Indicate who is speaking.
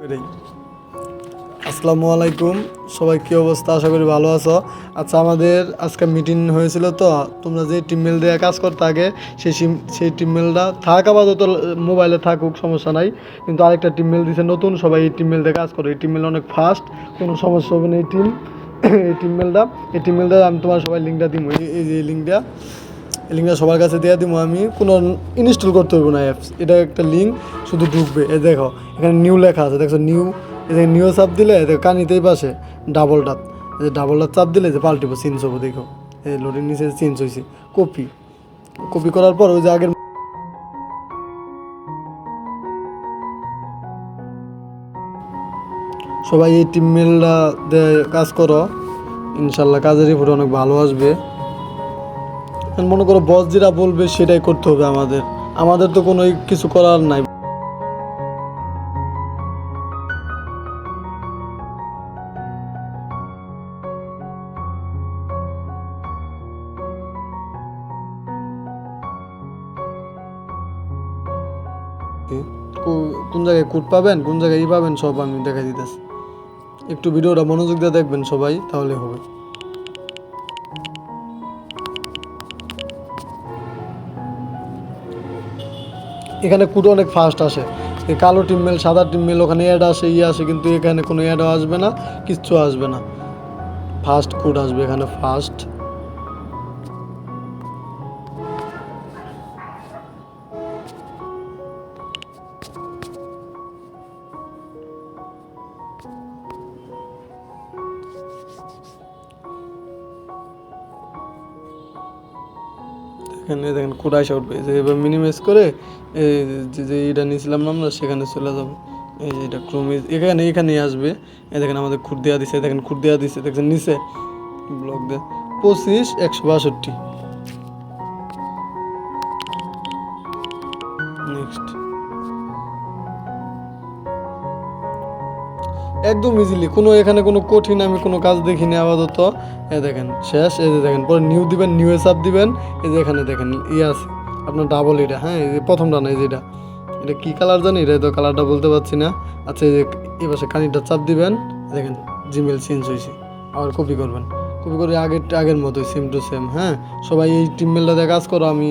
Speaker 1: এটাই। আসসালামু আলাইকুম, সবাই কী অবস্থা? আশা করি ভালো আছো। আচ্ছা, আমাদের আজকে মিটিং হয়েছিল, তো তোমরা যে টিমমেল দিয়ে কাজ করতে আগে সেই টিমমেলটা থাক, আপাতত মোবাইলে থাকুক, সমস্যা নাই। কিন্তু আরেকটা টিমমেল দিছে নতুন, সবাই এই টিমমেল দিয়ে কাজ করে। এই টিমমেল অনেক ফাস্ট, কোনো সমস্যা হবে না। এই টিমমেলটা আমি তোমার সবাই লিঙ্কটা দিব। এই যে লিঙ্কটা সবার কাছে দিয়ে দিব। আমি কোনো ইনস্টল করতে হইব না অ্যাপস, এটা একটা লিঙ্ক, শুধু ঢুকবে। দেখো এখানে নিউ লেখা আছে, দেখছো নিউ? এই নিউ চাপ দিলে কানিতেই পাশে ডাবল ডাব চাপ দিলে যে পাল্টিব, চেঞ্জ হবো। দেখো এই লোডিং নিচে চেঞ্জ হয়েছে। কপি করার পর ওই যে আগের সবাই এই টিমমেলটা দিয়ে কাজ করো, ইনশাল্লাহ কাজের রিপোর্ট অনেক ভালো আসবে। মনে করো বস যেটা বলবে সেটাই করতে হবে আমাদের তো কোনো কিছু করার নাই। কোন জায়গায় কোড পাবেন, কোন জায়গায় পাবেন, সব আমি দেখাই দিতেছি। একটু ভিডিওটা মনোযোগ দিয়ে দেখবেন সবাই, তাহলে হবে। এখানে কোড অনেক ফাস্ট আসে। এই কালো টিমমেল, সাদা টিমমেল, ওখানে অ্যাড আসে, আসে, কিন্তু এখানে কোনো অ্যাডও আসবে না, কিচ্ছু আসবে না। ফাস্ট কোড আসবে এখানে, ফাস্ট। এখানে দেখেন কোড আসা উঠবে, যে এবার মিনিমাইজ করে এই যে এটা নিয়েছিলাম না আমরা, সেখানে চলে যাবো। এই যে এটা ক্রোমে এখানেই আসবে। এই দেখেন আমাদের খুঁট দেওয়া দিছে, দেখেন খুঁট দেওয়া দিছে, দেখছেন নিচে ব্লক দেয় 25,162। নেক্সট, একদম ইজিলি, এখানে কোনো কঠিন আমি কোনো কাজ দেখিনি আপাতত। দেখেন শেষ। এই যে দেখেন পরে নিউ দিবেন, নিউ চাপ দিবেন। এই যে এখানে দেখেন আছে আপনার ডাবল, এটা হ্যাঁ, এই যে প্রথমটা না, এই যে এটা কী কালার জানি, এটা তো কালারটা বলতে পারছি না। আচ্ছা, এই যে এই পাশে কানিটা চাপ দিবেন, দেখেন জিমেল চেঞ্জ হয়েছে। আবার কপি করবেন, কপি করে আগের মতোই সেম টু সেম। হ্যাঁ, সবাই এই টিমমেলটা দিয়ে কাজ করো। আমি